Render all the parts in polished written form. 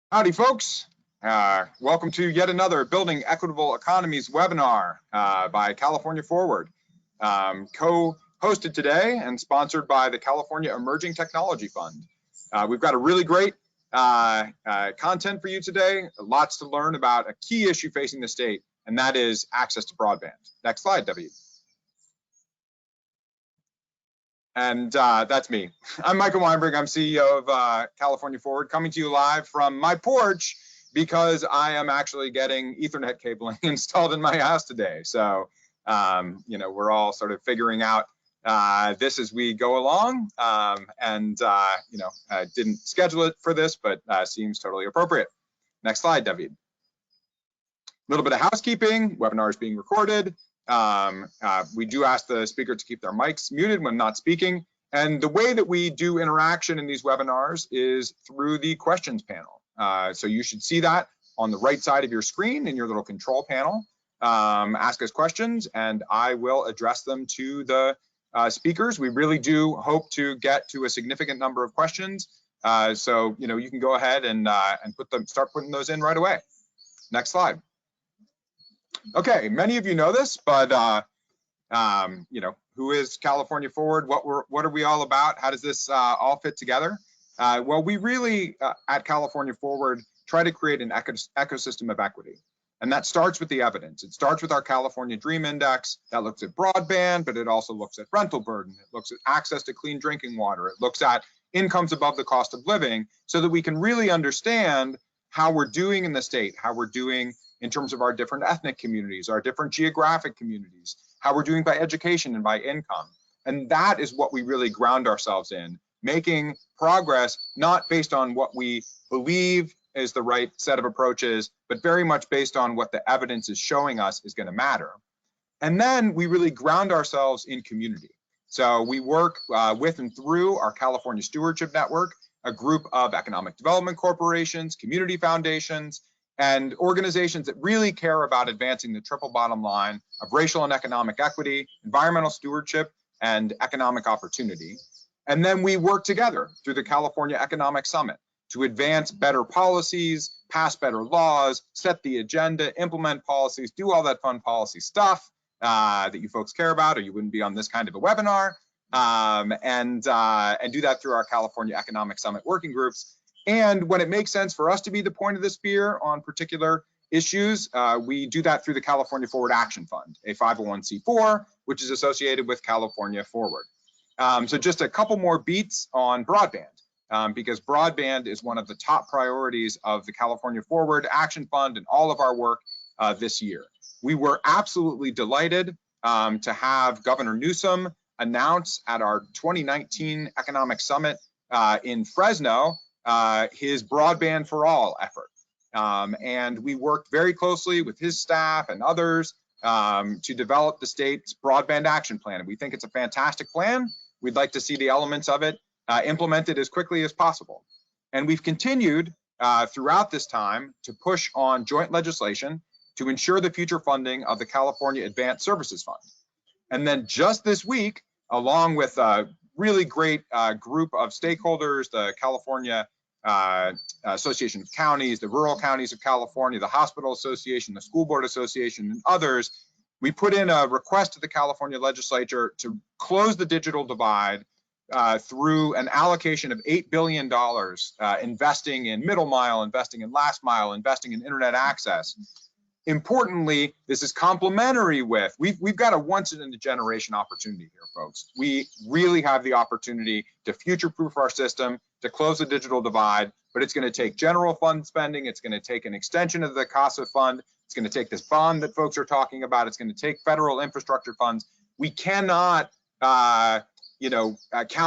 Howdy, folks. Welcome to yet another Building Equitable Economies webinar by California Forward, co-hosted today and sponsored by the California Emerging Technology Fund. We've got a really great content for you today, lots to learn about a key issue facing the state, and that is access to broadband. Next slide, W. And that's me. I'm Michael Weinberg. I'm CEO of California Forward, coming to you live from my porch because I am actually getting Ethernet cabling installed in my house today. So, we're all sort of figuring out this as we go along. I didn't schedule it for this, but seems totally appropriate. Next slide, David. A little bit of housekeeping. Webinar is being recorded. We do ask the speaker to keep their mics muted when not speaking. And the way that we do interaction in these webinars is through the questions panel. So you should see that on the right side of your screen in your little control panel. Ask us questions and I will address them to the speakers. We really do hope to get to a significant number of questions. So you can go ahead and start putting those in right away. Next slide. Okay, many of you know this, but who is California Forward? What are we all about? How does this all fit together? Well, we really at California Forward try to create an ecosystem of equity, and that starts with the evidence. It starts with our California Dream Index that looks at broadband, but it also looks at rental burden. It looks at access to clean drinking water. It looks at incomes above the cost of living, so that we can really understand how we're doing in the state, how we're doing in terms of our different ethnic communities, our different geographic communities, how we're doing by education and by income. And that is what we really ground ourselves in, making progress not based on what we believe is the right set of approaches, but very much based on what the evidence is showing us is going to matter. And then we really ground ourselves in community. So we work with and through our California Stewardship Network, a group of economic development corporations, community foundations, and organizations that really care about advancing the triple bottom line of racial and economic equity, environmental stewardship, and economic opportunity. And then we work together through the California Economic Summit to advance better policies, pass better laws, set the agenda, implement policies, do all that fun policy stuff that you folks care about, or you wouldn't be on this kind of a webinar, and do that through our California Economic Summit working groups. And when it makes sense for us to be the point of the spear on particular issues, we do that through the California Forward Action Fund, a 501c4, which is associated with California Forward. So just a couple more beats on broadband, because broadband is one of the top priorities of the California Forward Action Fund and all of our work this year. We were absolutely delighted to have Governor Newsom announce at our 2019 Economic Summit in Fresno his Broadband for All effort. And we worked very closely with his staff and others to develop the state's broadband action plan. And we think it's a fantastic plan. We'd like to see the elements of it implemented as quickly as possible. And we've continued throughout this time to push on joint legislation to ensure the future funding of the California Advanced Services Fund. And then just this week, along with a really great group of stakeholders, the California Association of Counties, the Rural Counties of California, the Hospital Association, the School Board Association, and others, we put in a request to the California legislature to close the digital divide through an allocation of $8 billion, investing in middle mile, investing in last mile, investing in internet access. Importantly, this is complementary with, we've got a once in a generation opportunity here, folks. We really have the opportunity to future-proof our system, to close the digital divide, but it's going to take general fund spending. It's going to take an extension of the CASA fund. It's going to take this bond that folks are talking about. It's going to take federal infrastructure funds. We cannot, count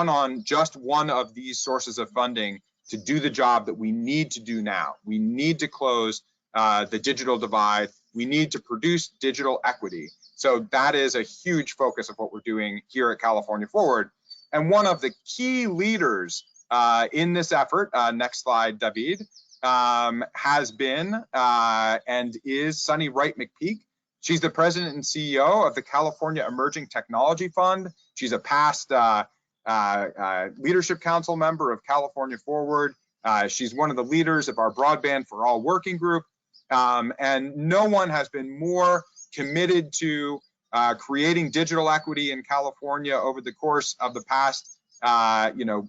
on just one of these sources of funding to do the job that we need to do now. We need to close the digital divide. We need to produce digital equity. So that is a huge focus of what we're doing here at California Forward. And one of the key leaders in this effort, next slide, David, has been and is Sunne Wright McPeak. She's the president and CEO of the California Emerging Technology Fund. She's a past Leadership Council member of California Forward. She's one of the leaders of our Broadband for All working group. And no one has been more committed to creating digital equity in California over the course of the past,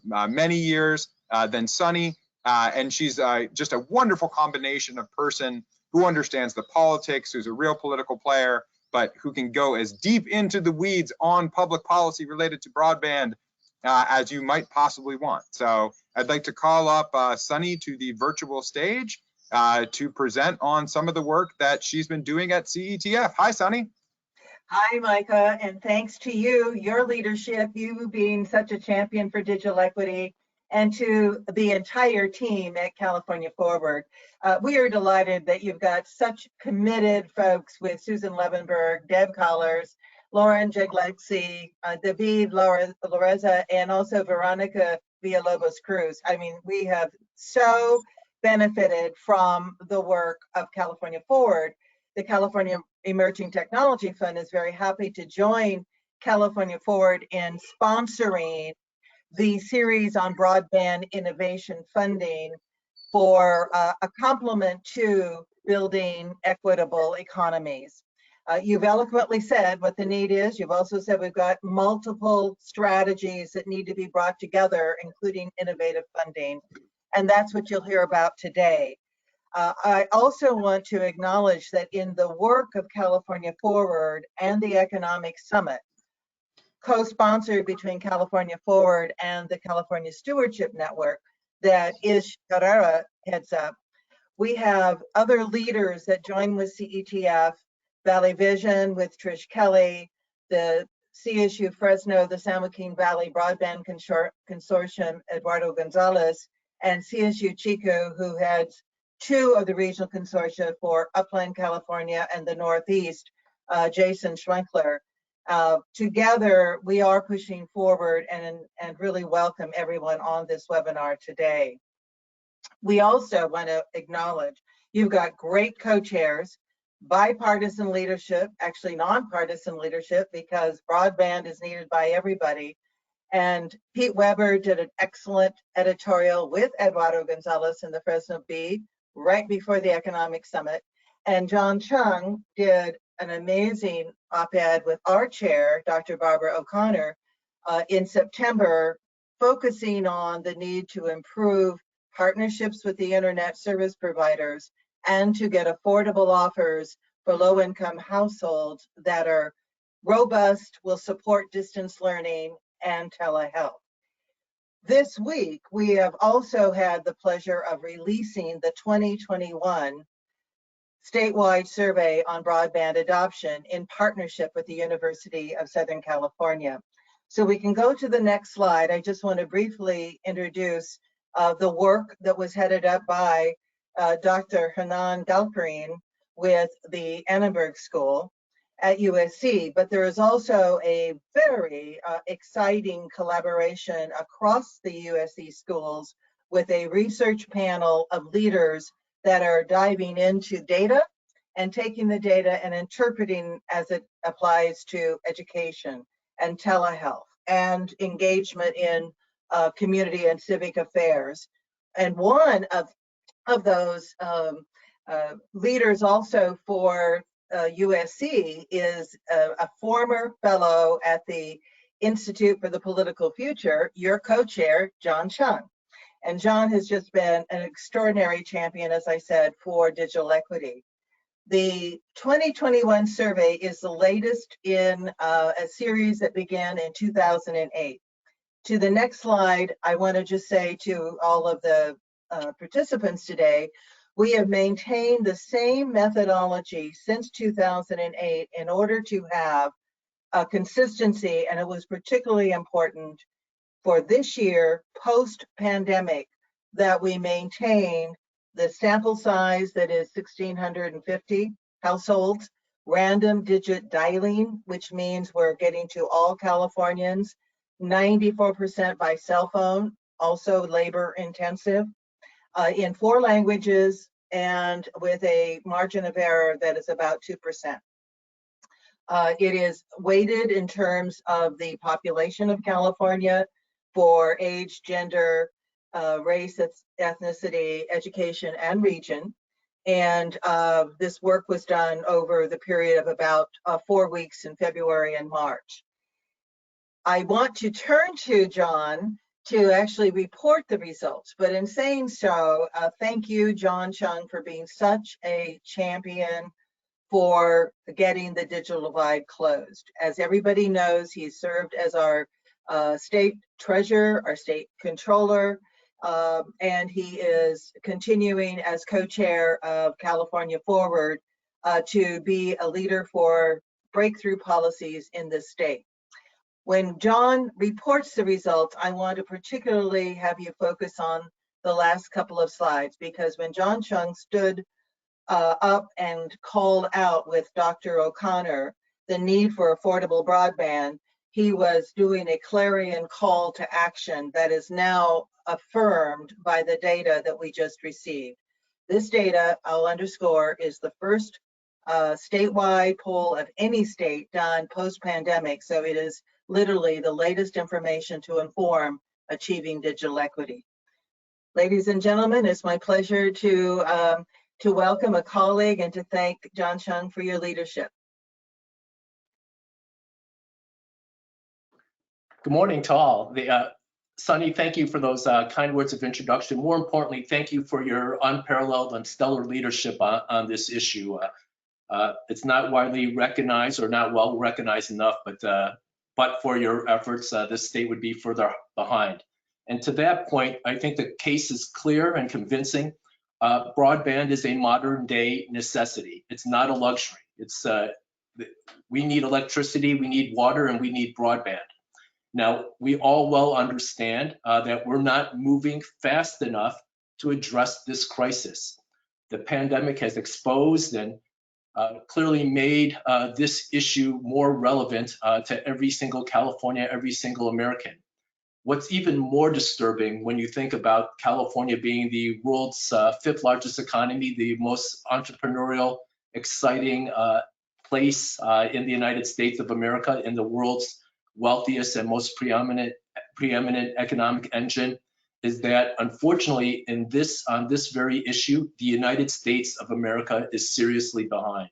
many years than Sunne. And she's just a wonderful combination of person who understands the politics, who's a real political player, but who can go as deep into the weeds on public policy related to broadband as you might possibly want. So I'd like to call up Sunne to the virtual stage to present on some of the work that she's been doing at CETF. Hi, Sunne. Hi, Micah, and thanks to you, your leadership, you being such a champion for digital equity, and to the entire team at California Forward. We are delighted that you've got such committed folks with Susan Levenberg, Deb Collars, Lauren Jaglexi, David Loreza, and also Veronica Villalobos Cruz. I mean, we have so benefited from the work of California Forward. The California Emerging Technology Fund is very happy to join California Forward in sponsoring the series on broadband innovation funding for a complement to building equitable economies. You've eloquently said what the need is. You've also said we've got multiple strategies that need to be brought together, including innovative funding. And that's what you'll hear about today. I also want to acknowledge that in the work of California Forward and the Economic Summit, co-sponsored between California Forward and the California Stewardship Network that Ish Carrera heads up, we have other leaders that join with CETF, Valley Vision with Trish Kelly, the CSU Fresno, the San Joaquin Valley Broadband Consortium, Eduardo Gonzalez, and CSU Chico, who heads two of the regional consortia for Upland, California and the Northeast, Jason Schwenkler. Together, we are pushing forward and really welcome everyone on this webinar today. We also want to acknowledge you've got great co-chairs, bipartisan leadership, actually nonpartisan leadership, because broadband is needed by everybody. And Pete Weber did an excellent editorial with Eduardo Gonzalez in the Fresno Bee right before the Economic Summit. And John Chiang did an amazing op-ed with our chair, Dr. Barbara O'Connor, in September, focusing on the need to improve partnerships with the internet service providers and to get affordable offers for low-income households that are robust, will support distance learning and telehealth. This week, we have also had the pleasure of releasing the 2021 statewide survey on broadband adoption in partnership with the University of Southern California. So we can go to the next slide. I just want to briefly introduce the work that was headed up by Dr. Jehan Galperin with the Annenberg School at USC, but there is also a very exciting collaboration across the USC schools with a research panel of leaders that are diving into data and taking the data and interpreting as it applies to education and telehealth and engagement in community and civic affairs. And one of those leaders also for USC is a former fellow at the Institute for the Political Future, your co-chair, John Chiang. And John has just been an extraordinary champion, as I said, for digital equity. The 2021 survey is the latest in a series that began in 2008. To the next slide, I want to just say to all of the participants today, we have maintained the same methodology since 2008 in order to have a consistency, and it was particularly important for this year, post-pandemic, that we maintain the sample size that is 1,650 households, random digit dialing, which means we're getting to all Californians, 94% by cell phone, also labor intensive, in 4 languages and with a margin of error that is about 2%. It is weighted in terms of the population of California for age, gender, race, ethnicity, education, and region. And this work was done over the period of about 4 weeks in February and March. I want to turn to John to actually report the results, but in saying so, thank you, John Chiang, for being such a champion for getting the digital divide closed. As everybody knows, he served as our state treasurer, our state controller, and he is continuing as co-chair of California Forward to be a leader for breakthrough policies in this state. When John reports the results, I want to particularly have you focus on the last couple of slides, because when John Chiang stood up and called out with Dr. O'Connor the need for affordable broadband, he was doing a clarion call to action that is now affirmed by the data that we just received. This data, I'll underscore, is the first statewide poll of any state done post-pandemic, so it is literally the latest information to inform achieving digital equity. Ladies and gentlemen, it's my pleasure to welcome a colleague and to thank John Chiang for your leadership. Good morning to all. Sunne, thank you for those kind words of introduction. More importantly, thank you for your unparalleled and stellar leadership on this issue. It's not widely recognized or not well recognized enough, but for your efforts, this state would be further behind. And to that point, I think the case is clear and convincing. Broadband is a modern day necessity. It's not a luxury. We need electricity, we need water, and we need broadband. Now, we all well understand that we're not moving fast enough to address this crisis. The pandemic has exposed and clearly made this issue more relevant to every single California, every single American. What's even more disturbing when you think about California being the world's fifth largest economy, the most entrepreneurial, exciting place in the United States of America, in the world's wealthiest and most preeminent economic engine, is that unfortunately on this very issue, the United States of America is seriously behind.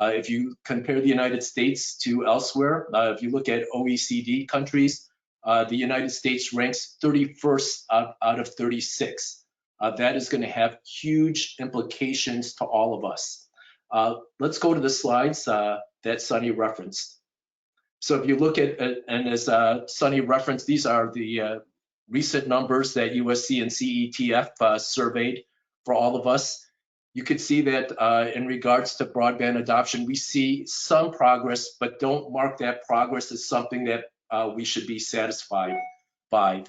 If you compare the United States to elsewhere, if you look at OECD countries, the United States ranks 31st out of 36. That is going to have huge implications to all of us. Let's go to the slides that Sunne referenced. So if you look at, and as Sunne referenced, these are the recent numbers that USC and CETF surveyed for all of us. You could see that in regards to broadband adoption, we see some progress, but don't mark that progress as something that we should be satisfied by.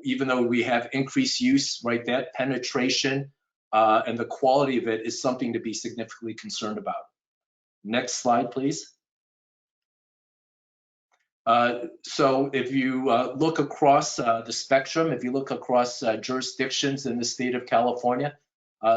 Even though we have increased use, right, that penetration and the quality of it is something to be significantly concerned about. Next slide, please. So if you look across the spectrum, if you look across jurisdictions in the state of California,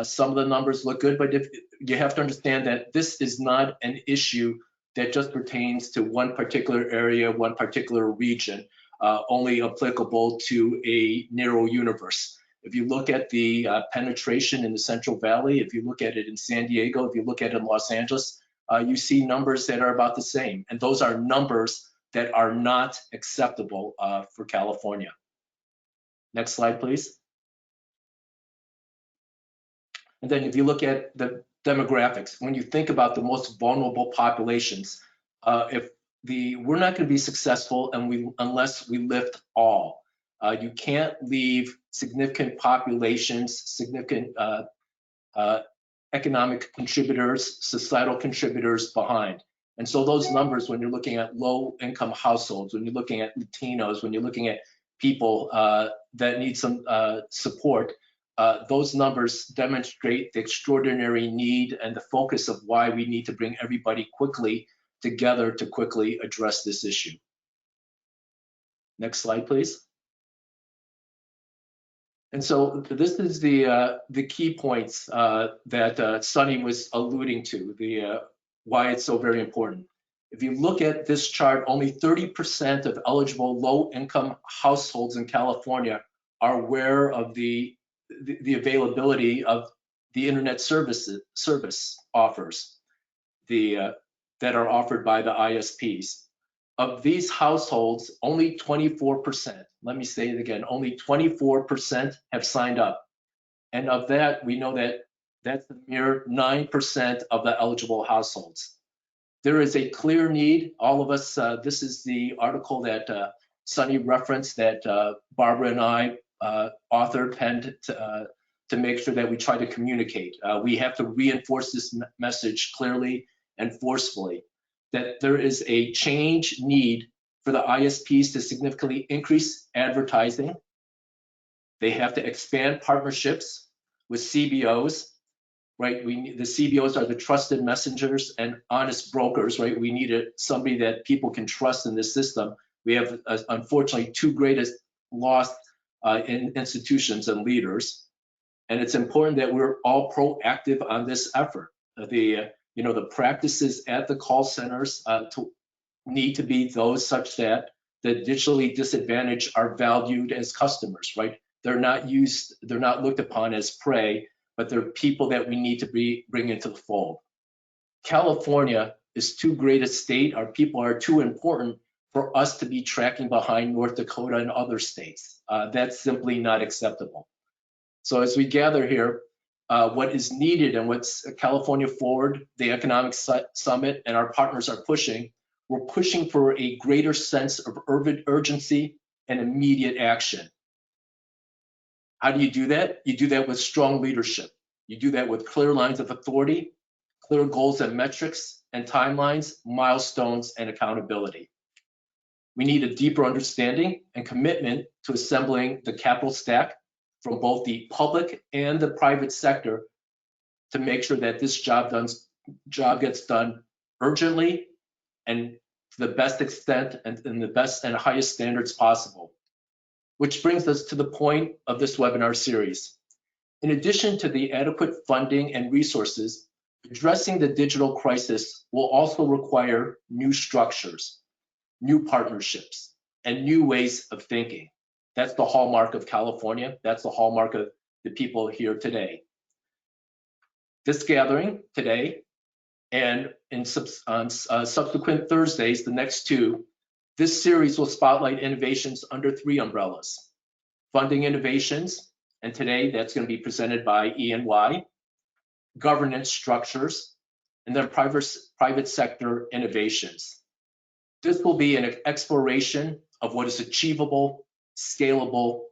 some of the numbers look good, but you have to understand that this is not an issue that just pertains to one particular area, one particular region, only applicable to a narrow universe. If you look at the penetration in the Central Valley, if you look at it in San Diego, if you look at it in Los Angeles, you see numbers that are about the same. And those are numbers that are not acceptable for California. Next slide, please. And then if you look at the demographics, when you think about the most vulnerable populations, we're not going to be successful unless we lift all. You can't leave significant populations, significant economic contributors, societal contributors behind. And so those numbers, when you're looking at low-income households, when you're looking at Latinos, when you're looking at people that need some support, those numbers demonstrate the extraordinary need and the focus of why we need to bring everybody quickly together to quickly address this issue. Next slide, please. And so this is the key points that Sunne was alluding to, why it's so very important. If you look at this chart, only 30% of eligible low-income households in California are aware of the availability of the internet service offers that are offered by the ISPs. Of these households, only 24%, let me say it again, only 24% have signed up. And of that, we know that that's a mere 9% of the eligible households. There is a clear need. All of us, this is the article that Sunne referenced that Barbara and I authored, penned to make sure that we try to communicate. We have to reinforce this message clearly and forcefully, that there is a change need for the ISPs to significantly increase advertising. They have to expand partnerships with CBOs, right? The CBOs are the trusted messengers and honest brokers, right? We need somebody that people can trust in this system. We have, unfortunately, two greatest lost in institutions and leaders. And it's important that we're all proactive on this effort. The practices at the call centers need to be those such that the digitally disadvantaged are valued as customers, right? They're not looked upon as prey, but they're people that we need to bring into the fold. California is too great a state. Our people are too important for us to be tracking behind North Dakota and other states. That's simply not acceptable. So as we gather here, what is needed and what's California Forward, the Economic Summit, and our partners are pushing, we're pushing for a greater sense of urgency and immediate action. How do you do that? You do that with strong leadership. You do that with clear lines of authority, clear goals and metrics, and timelines, milestones, and accountability. We need a deeper understanding and commitment to assembling the capital stack from both the public and the private sector to make sure that this job gets done urgently and to the best extent and in the best and highest standards possible. Which brings us to the point of this webinar series. In addition to the adequate funding and resources, addressing the digital crisis will also require new structures, new partnerships, and new ways of thinking. That's the hallmark of California. That's the hallmark of the people here today. This gathering today and on subsequent Thursdays, the next two, this series will spotlight innovations under three umbrellas: funding innovations, and today that's going to be presented by E&Y, governance structures, and then private sector innovations. This will be an exploration of what is achievable, scalable,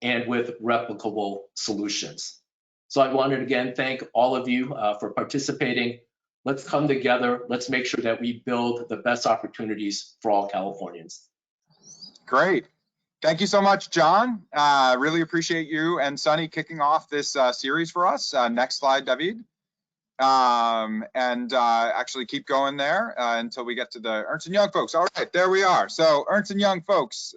and with replicable solutions. So I wanted to again thank all of you for participating. Let's come together. Let's make sure that we build the best opportunities for all Californians. Great. Thank you so much, John. Really appreciate you and Sunne kicking off this series for us. Next slide, David. Actually keep going there until we get to the Ernst & Young folks. All right, there we are. So Ernst & Young folks,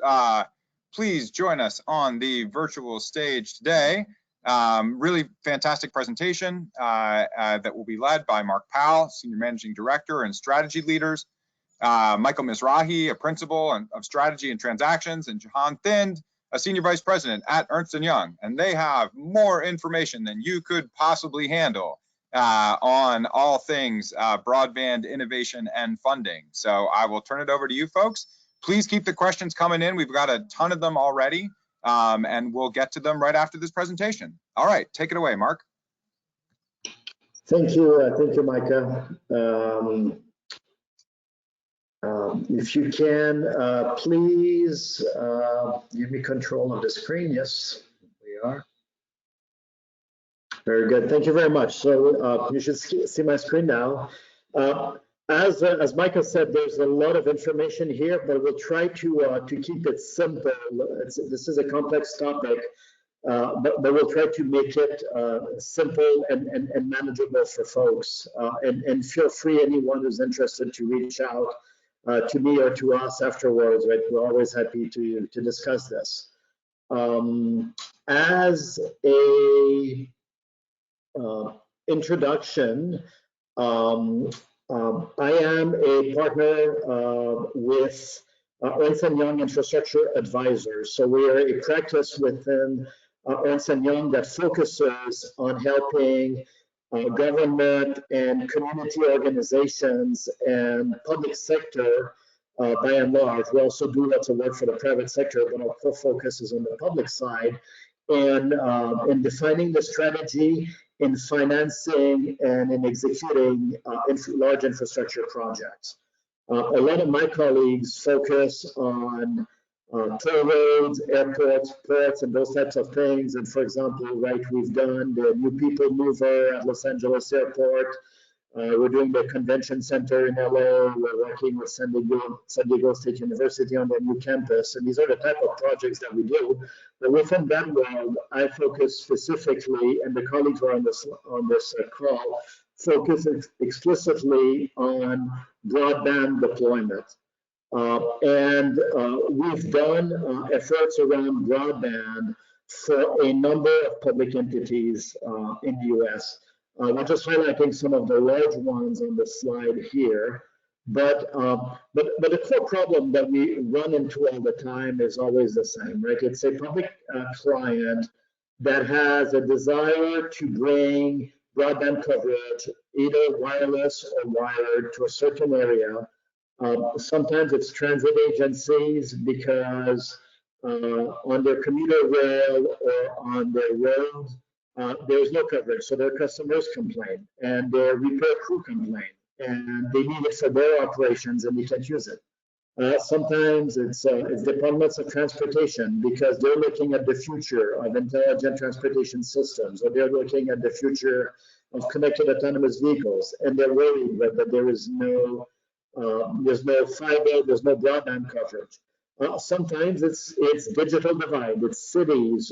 please join us on the virtual stage today. Really fantastic presentation that will be led by Marc Powell, Senior Managing Director and Strategy Leaders, Michael Misrahi, a Principal of Strategy and Transactions, and Jehan, a Senior Vice President at Ernst & Young. And they have more information than you could possibly handle on all things broadband innovation and funding. So I will turn it over to you folks. Please keep the questions coming in. We've got a ton of them already. And we'll get to them right after this presentation. All right, take it away, Marc. Thank you, Micah. If you can, please give me control of the screen. Yes, we are. Very good. Thank you very much. So you should see my screen now. As Micah said, there's a lot of information here, but we'll try to keep it simple. This is a complex topic, but we'll try to make it simple and manageable for folks. And feel free, anyone who's interested, to reach out to me or to us afterwards. Right? We're always happy to discuss this. As a introduction, I am a partner with Ernst & Young Infrastructure Advisors. So we are a practice within Ernst & Young that focuses on helping government and community organizations and public sector by and large. We also do lots of work for the private sector, but our core focus is on the public side and in defining the strategy, in financing, and in executing large infrastructure projects. A lot of my colleagues focus on toll roads, airports, ports, and those types of things. And for example, right, we've done the new people mover at Los Angeles Airport. We're doing the convention center in LA. We're working with San Diego State University on their new campus. And these are the type of projects that we do. But within that world, I focus specifically, and the colleagues who are on this call, focus explicitly on broadband deployment. We've done efforts around broadband for a number of public entities in the US. I'm just highlighting some of the large ones on the slide here, but the core problem that we run into all the time is always the same, right? It's a public client that has a desire to bring broadband coverage, either wireless or wired, to a certain area. Sometimes it's transit agencies because on their commuter rail or on their road, there's no coverage, so their customers complain and their repair crew complain, and they need it for their operations and they can't use it. Sometimes it's departments of transportation because they're looking at the future of intelligent transportation systems, or they're looking at the future of connected autonomous vehicles, and they're worried that there's no fiber, there's no broadband coverage. Sometimes it's digital divide, it's cities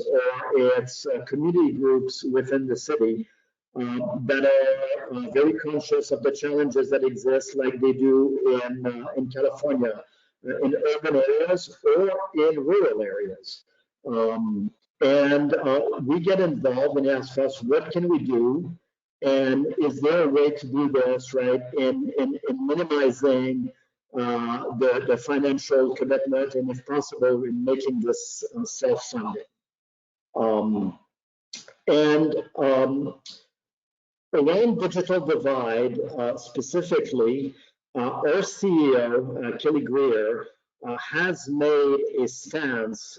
or it's community groups within the city that are very conscious of the challenges that exist, like they do in California, in urban areas or in rural areas. We get involved and ask us, what can we do? And is there a way to do this, right, in minimizing the financial commitment, and if possible, in making this self-funding. Around digital divide, specifically, our CEO, Kelly Greer, has made a stance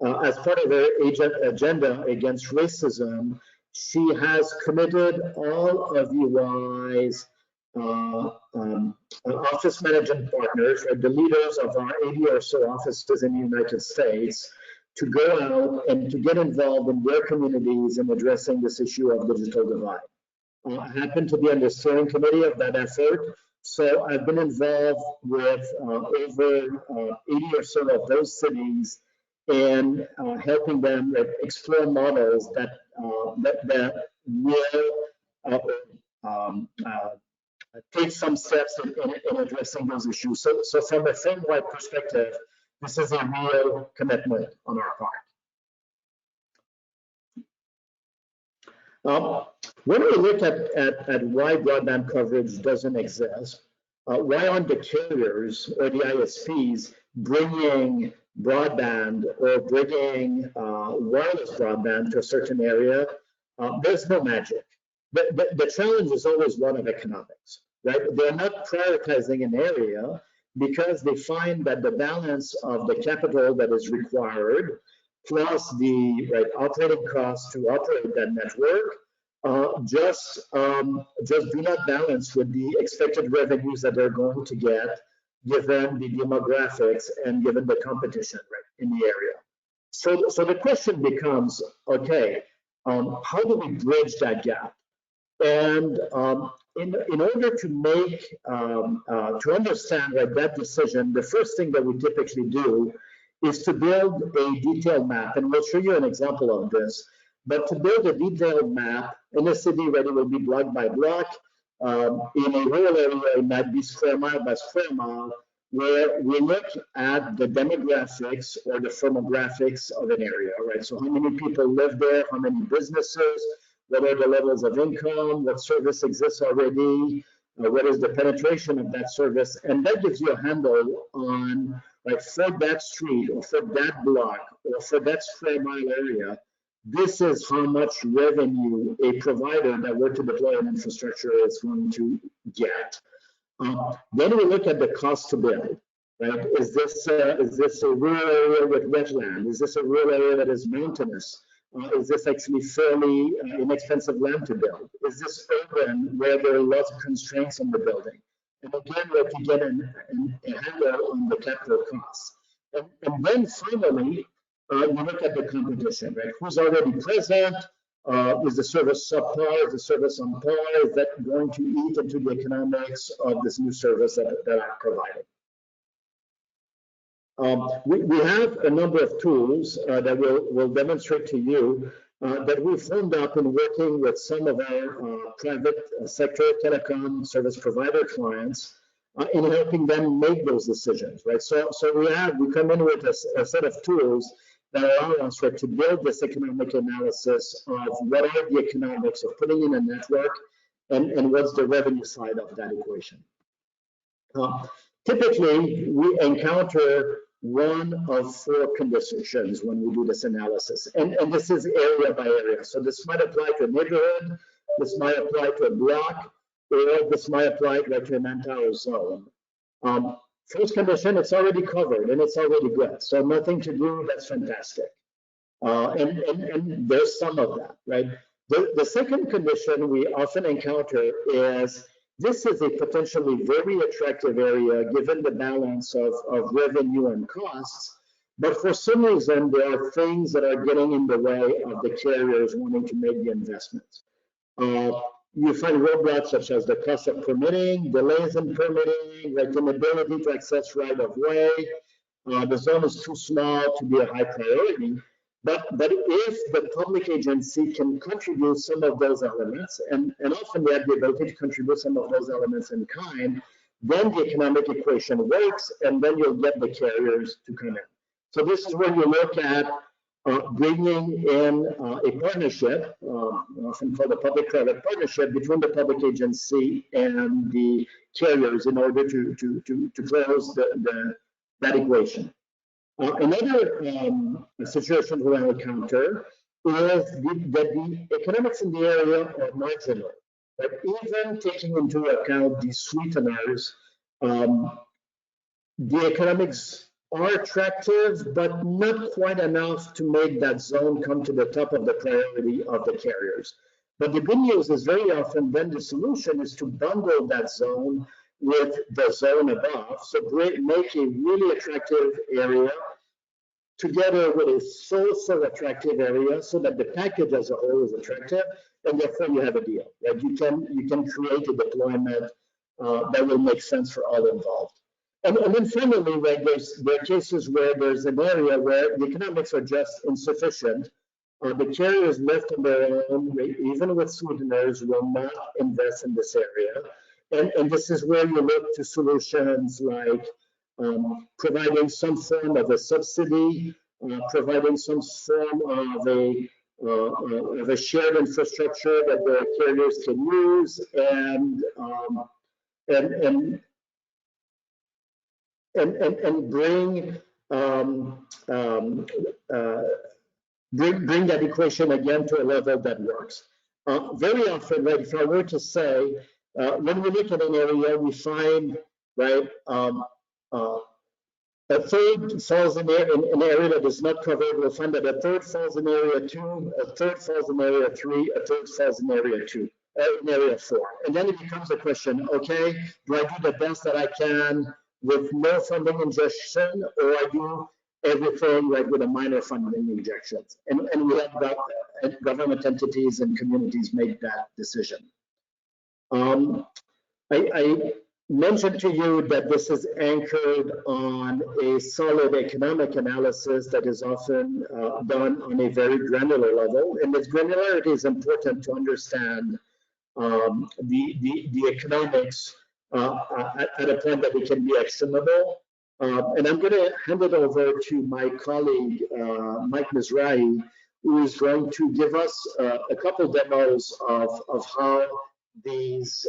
as part of her agenda against racism. She has committed all of EY's office management partners, right, the leaders of our 80 or so offices in the United States, to go out and to get involved in their communities in addressing this issue of digital divide. I happen to be on the steering committee of that effort, so I've been involved with over 80 or so of those cities in helping them explore models that will take some steps in addressing those issues. So from a firm-wide perspective, this is a real commitment on our part. When we look at why broadband coverage doesn't exist, why aren't the carriers or the ISPs bringing broadband or bringing wireless broadband to a certain area? There's no magic. The challenge is always one of economics, right? They're not prioritizing an area because they find that the balance of the capital that is required plus the operating costs to operate that network just do not balance with the expected revenues that they're going to get given the demographics and given the competition in the area. So the question becomes, okay, how do we bridge that gap? And in order to make, to understand that decision, the first thing that we typically do is to build a detailed map, and we'll show you an example of this. But to build a detailed map in a city where it will be block by block, in a rural area, it might be square mile by square mile, where we look at the demographics or the firmographics of an area, right? So how many people live there, how many businesses, what are the levels of income, what service exists already, what is the penetration of that service, and that gives you a handle on, like, for that street or for that block or for that square mile area, this is how much revenue a provider that were to deploy an infrastructure is going to get. Then we look at the cost to build, right? Is this a rural area with wetland? Is this a rural area that is mountainous? Is this actually fairly inexpensive land to build? Is this urban where there are lots of constraints on the building? And again, we have to get a handle on the capital costs. And then finally, we look at the competition, right? Who's already present? Is the service subpar? Is the service on par? Is that going to eat into the economics of this new service that I'm providing? We have a number of tools that we'll demonstrate to you that we've formed up in working with some of our private sector telecom service provider clients in helping them make those decisions, right? So we come in with a set of tools that allow us, right, to build this economic analysis of what are the economics of putting in a network and what's the revenue side of that equation. Typically, we encounter one of four conditions when we do this analysis, and this is area by area. So this might apply to a neighborhood, this might apply to a block, or this might apply to an entire zone. First condition, it's already covered and it's already good, so nothing to do, that's fantastic. And there's some of that, right? The second condition we often encounter is this is a potentially very attractive area given the balance of revenue and costs, but for some reason there are things that are getting in the way of the carriers wanting to make the investment. You find roadblocks such as the cost of permitting, delays in permitting, like inability to access right of way. The zone is too small to be a high priority. But if the public agency can contribute some of those elements, and often they have the ability to contribute some of those elements in kind, then the economic equation works, and then you'll get the carriers to come in. So this is where you look at bringing in a partnership, often called a public-private partnership, between the public agency and the carriers in order to close that equation. Another situation we encounter is that the economics in the area are marginal. But even taking into account the sweeteners, the economics are attractive, but not quite enough to make that zone come to the top of the priority of the carriers. But the good news is very often then the solution is to bundle that zone with the zone above. So make a really attractive area together with a so attractive area so that the package as a whole is attractive, and therefore you have a deal, right? You can create a deployment that will make sense for all involved. And then finally, right, there are cases where there's an area where the economics are just insufficient. The carriers left on their own, even with sweeteners, will not invest in this area. And this is where you look to solutions like providing some form of a subsidy, providing some form of a shared infrastructure that the carriers can use, and bring that equation again to a level that works. Very often, right, if I were to say, when we look at an area, we find, right, a third falls in an area that is not covered. We'll find that a third falls in area 2, a third falls in area 3, a third falls in area 2, in area 4. And then it becomes a question, okay, do I do the best that I can with no funding injection, or I do everything like with a minor funding injection? And we have government entities and communities make that decision. I mentioned to you that this is anchored on a solid economic analysis that is often done on a very granular level, and this granularity is important to understand the economics at a point that it can be actionable. And I'm going to hand it over to my colleague, Mike Misrahi, who is going to give us a couple demos of how these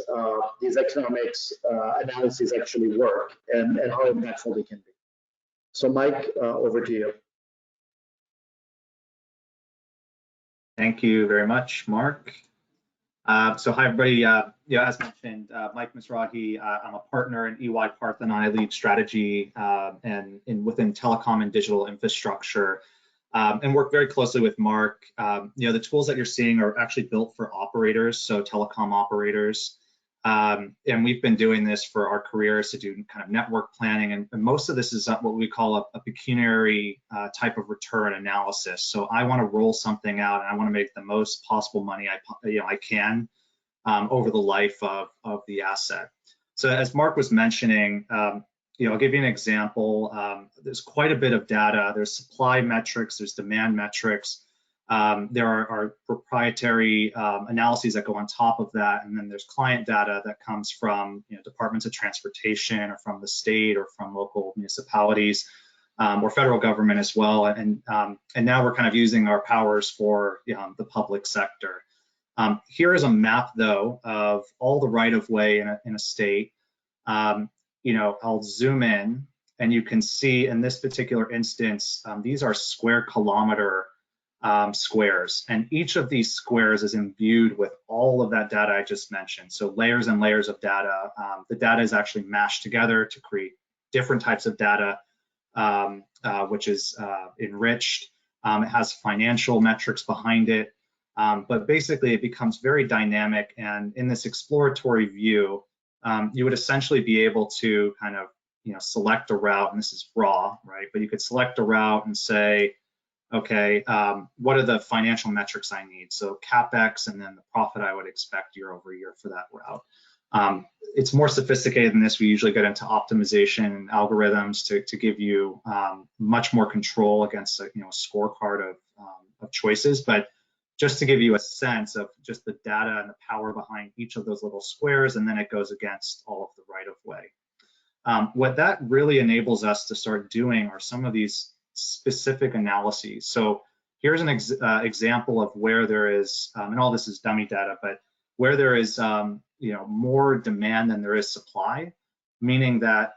economics analyses actually work and how impactful they can be. So Mike, over to you. Thank you very much, Marc. So hi everybody, as mentioned, Mike Misrahi, I'm a partner in EY-Parthenon. I lead strategy and within telecom and digital infrastructure and work very closely with Marc. The tools that you're seeing are actually built for operators, so telecom operators. And we've been doing this for our careers to do kind of network planning. And most of this is what we call a pecuniary type of return analysis. So I want to roll something out and I want to make the most possible money I can over the life of the asset. So as Marc was mentioning, I'll give you an example. There's quite a bit of data. There's supply metrics, there's demand metrics. There are proprietary analyses that go on top of that, and then there's client data that comes from departments of transportation or from the state or from local municipalities or federal government as well. And now we're kind of using our powers for the public sector. Here is a map though of all the right-of-way in a state. I'll zoom in, and you can see in this particular instance, these are square kilometer squares, and each of these squares is imbued with all of that data I just mentioned. So layers and layers of data. The data is actually mashed together to create different types of data, which is enriched. It has financial metrics behind it, but basically it becomes very dynamic. And in this exploratory view, you would essentially be able to kind of select a route, and this is raw, right? But you could select a route and say, okay, what are the financial metrics I need? So CapEx and then the profit I would expect year over year for that route. It's more sophisticated than this. We usually get into optimization and algorithms to give you much more control against a scorecard of choices. But just to give you a sense of just the data and the power behind each of those little squares, and then it goes against all of the right of way. What that really enables us to start doing are some of these specific analyses. So here's an example of where there is, and all this is dummy data, but where there is more demand than there is supply, meaning that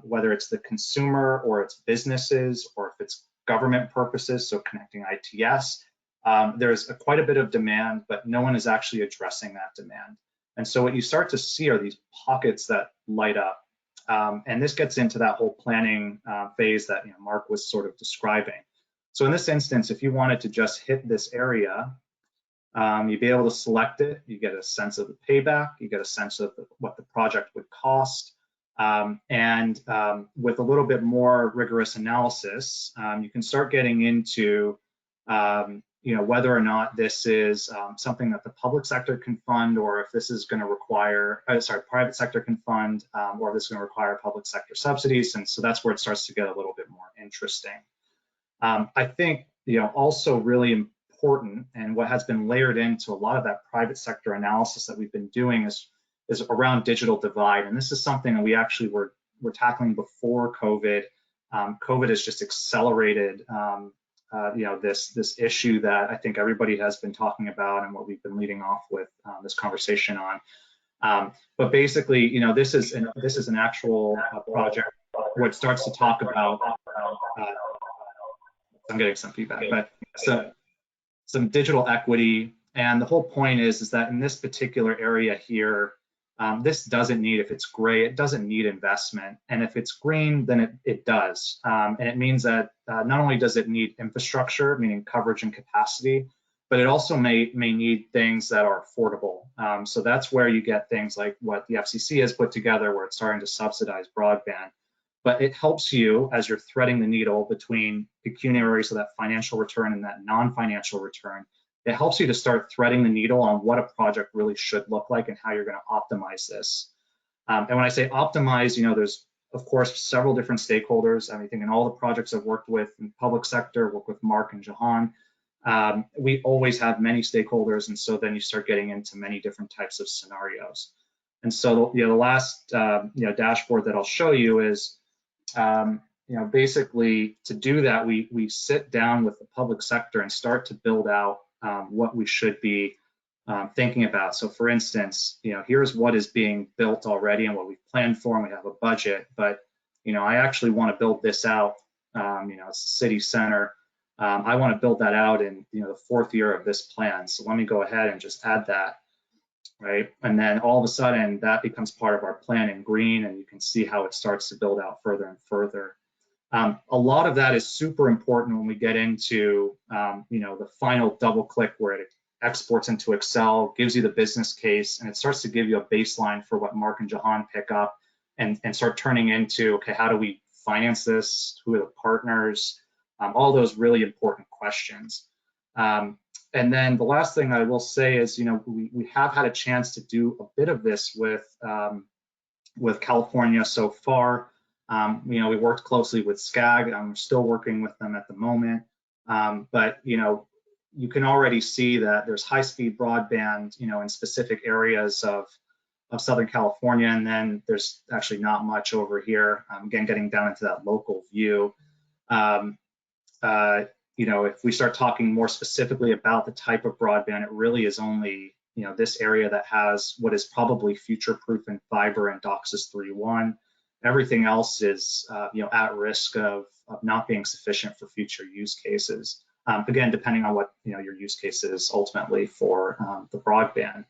whether it's the consumer or it's businesses or if it's government purposes, so connecting ITS, there's quite a bit of demand, but no one is actually addressing that demand. And so what you start to see are these pockets that light up. And this gets into that whole planning phase that Marc was sort of describing. So in this instance, if you wanted to just hit this area, you'd be able to select it. You get a sense of the payback. You get a sense of what the project would cost. And with a little bit more rigorous analysis, you can start getting into whether or not this is something that the public sector can fund, or if this is going to require, private sector can fund, or if this is going to require public sector subsidies. And so that's where it starts to get a little bit more interesting. I think, also really important, and what has been layered into a lot of that private sector analysis that we've been doing is around digital divide. And this is something that we actually were tackling before COVID. COVID has just accelerated this issue that I think everybody has been talking about and what we've been leading off with this conversation on. But basically, this is an actual project where it starts to talk about. I'm getting some feedback, but some digital equity, and the whole point is that in this particular area here, this doesn't need, if it's gray, it doesn't need investment. And if it's green, then it does. And it means that not only does it need infrastructure, meaning coverage and capacity, but it also may need things that are affordable. So that's where you get things like what the FCC has put together, where it's starting to subsidize broadband. But it helps you as you're threading the needle between pecuniary, so that financial return, and that non-financial return. It helps you to start threading the needle on what a project really should look like and how you're going to optimize this. And when I say optimize, there's of course several different stakeholders. I think in all the projects I've worked with in public sector, work with Marc and Jehan, we always have many stakeholders, and so then you start getting into many different types of scenarios. And so the last dashboard that I'll show you is basically to do that, we sit down with the public sector and start to build out what we should be thinking about. So for instance, here's what is being built already and what we've planned for, and we have a budget, but I actually want to build this out. It's a city center. I want to build that out in the 4th year of this plan. So let me go ahead and just add that, right? And then all of a sudden that becomes part of our plan in green, and you can see how it starts to build out further and further. A lot of that is super important when we get into the final double click where it exports into Excel, gives you the business case, and it starts to give you a baseline for what Marc and Jehan pick up and start turning into, okay, how do we finance this? Who are the partners? All those really important questions. And then the last thing I will say is, we have had a chance to do a bit of this with California so far. We worked closely with SCAG. I'm still working with them at the moment. But you can already see that there's high-speed broadband, in specific areas of Southern California, and then there's actually not much over here. Again, getting down into that local view. If we start talking more specifically about the type of broadband, it really is only this area that has what is probably future-proof in fiber and DOCSIS 3.1. Everything else is at risk of not being sufficient for future use cases. Again, depending on what your use case is ultimately for the broadband.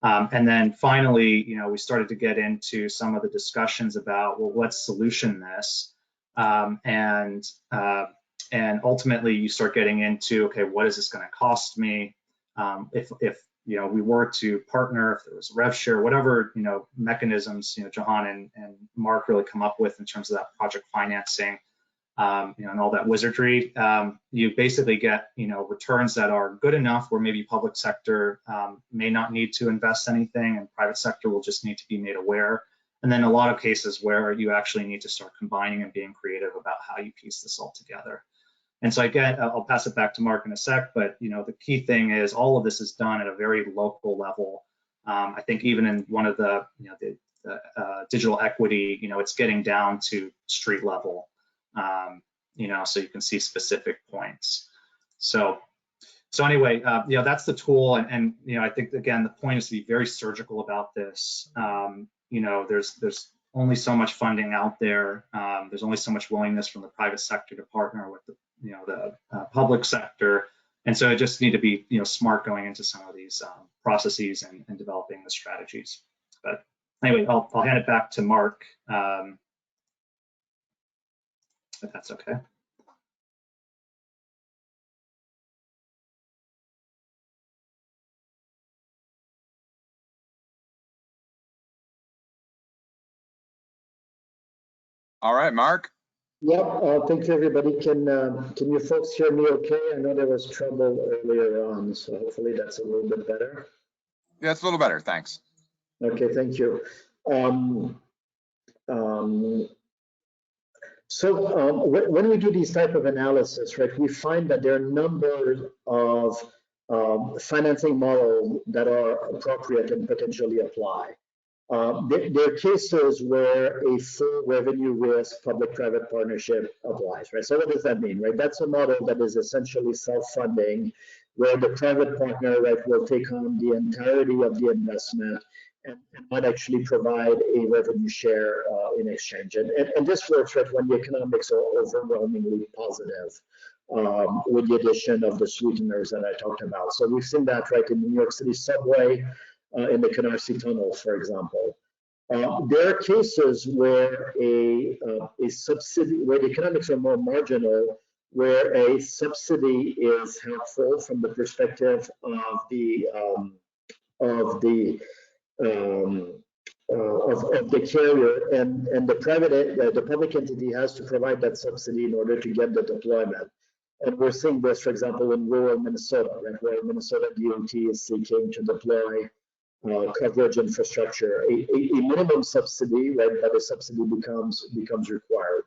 And then finally, we started to get into some of the discussions about, well, let's solution this, and ultimately you start getting into, okay, what is this going to cost me? If we were to partner, if there was rev share, whatever mechanisms Jehan and Marc really come up with in terms of that project financing, and all that wizardry, you basically get returns that are good enough where maybe public sector may not need to invest anything, and private sector will just need to be made aware. And then a lot of cases where you actually need to start combining and being creative about how you piece this all together. And so again, I'll pass it back to Marc in a sec, but the key thing is all of this is done at a very local level. I think even in one of the digital equity, it's getting down to street level. So you can see specific points. So anyway, that's the tool, and I think again the point is to be very surgical about this. There's only so much funding out there. There's only so much willingness from the private sector to partner with the public sector, and so it just need to be smart going into some of these processes and developing the strategies. But anyway, I'll hand it back to Marc. If that's okay. All right, Marc. Yep, thank you, everybody. Can you folks hear me okay? I know there was trouble earlier on, so hopefully that's a little bit better. Yeah, it's a little better, thanks. Okay, thank you. So when we do these type of analysis, right, we find that there are a number of financing models that are appropriate and potentially apply. There are cases where a full revenue risk public-private partnership applies, right? So what does that mean, right? That's a model that is essentially self-funding, where the private partner, right, will take on the entirety of the investment and might actually provide a revenue share in exchange. And this works, right, when the economics are overwhelmingly positive, with the addition of the sweeteners that I talked about. So we've seen that, right, in the New York City subway, in the Canarsie Tunnel, for example. There are cases where a subsidy, where the economics are more marginal, where a subsidy is helpful from the perspective of the carrier, and the public entity has to provide that subsidy in order to get the deployment. And we're seeing this, for example, in rural Minnesota, right, where Minnesota DOT is seeking to deploy coverage infrastructure, a minimum subsidy, right, but a subsidy becomes required.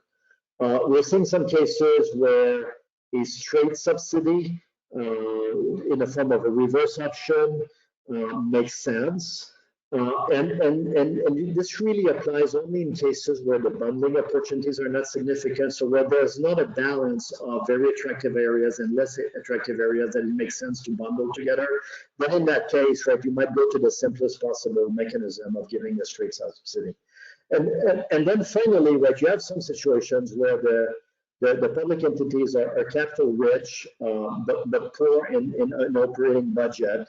We're seeing some cases where a straight subsidy in the form of a reverse option makes sense. And this really applies only in cases where the bundling opportunities are not significant. So where there's not a balance of very attractive areas and less attractive areas that it makes sense to bundle together, then in that case, right, you might go to the simplest possible mechanism of giving a straight subsidy. And then finally, right, you have some situations where the public entities are capital rich, but poor in an operating budget.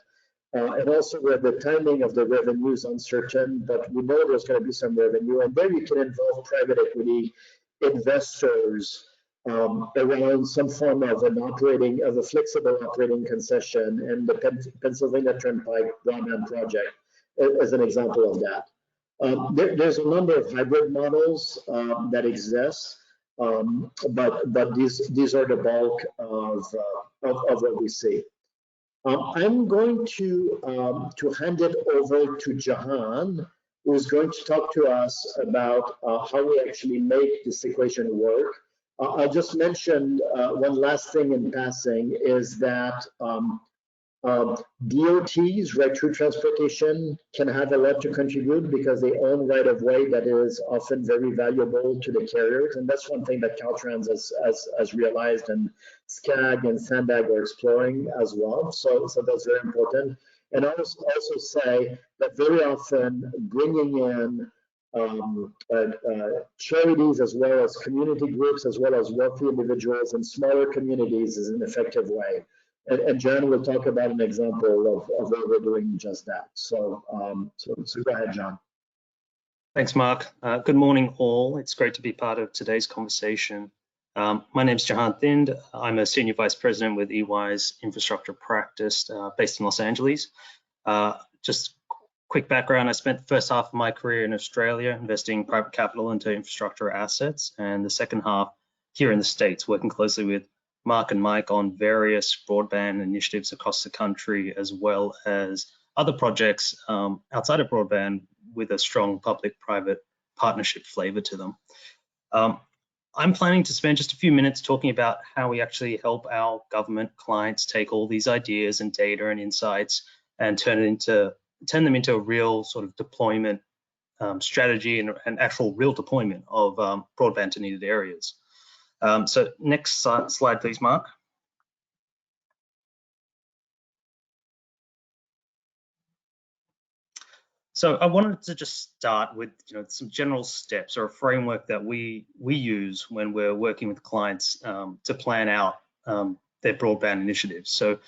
And also where the timing of the revenue is uncertain, but we know there's going to be some revenue, and there you can involve private equity investors around some form of a flexible operating concession, and the Pennsylvania Turnpike Broadband project as an example of that. There's a number of hybrid models that exist, but these are the bulk of what we see. I'm going to hand it over to Jehan, who is going to talk to us about how we actually make this equation work. I'll just mention one last thing in passing is that DOTs, right through transportation, can have a lot to contribute because they own right of way that is often very valuable to the carriers. And that's one thing that Caltrans has realized, and SCAG and SANDAG are exploring as well. So that's very important. And I will also say that very often bringing in charities as well as community groups, as well as wealthy individuals in smaller communities is an effective way. And Jehan will talk about an example of where we're doing just that. So go ahead, Jehan. Thanks, Marc. Good morning, all. It's great to be part of today's conversation. My name is Jehan Thind. I'm a Senior Vice President with EY's infrastructure practice based in Los Angeles. Just quick background, I spent the first half of my career in Australia investing private capital into infrastructure assets, and the second half here in the States, working closely with Marc and Mike on various broadband initiatives across the country, as well as other projects outside of broadband with a strong public-private partnership flavor to them. I'm planning to spend just a few minutes talking about how we actually help our government clients take all these ideas and data and insights and turn them into a real sort of deployment strategy and actual real deployment of broadband to needed areas. So next slide, please, Marc. So I wanted to just start with some general steps or a framework that we use when we're working with clients to plan out their broadband initiatives. So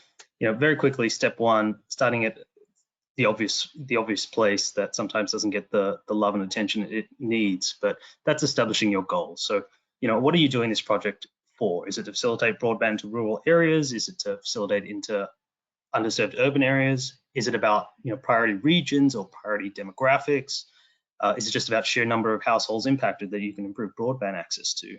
very quickly, step one, starting at the obvious place that sometimes doesn't get the love and attention it needs, but that's establishing your goals. So what are you doing this project for? Is it to facilitate broadband to rural areas? Is it to facilitate into underserved urban areas? Is it about priority regions or priority demographics? Is it just about sheer number of households impacted that you can improve broadband access to?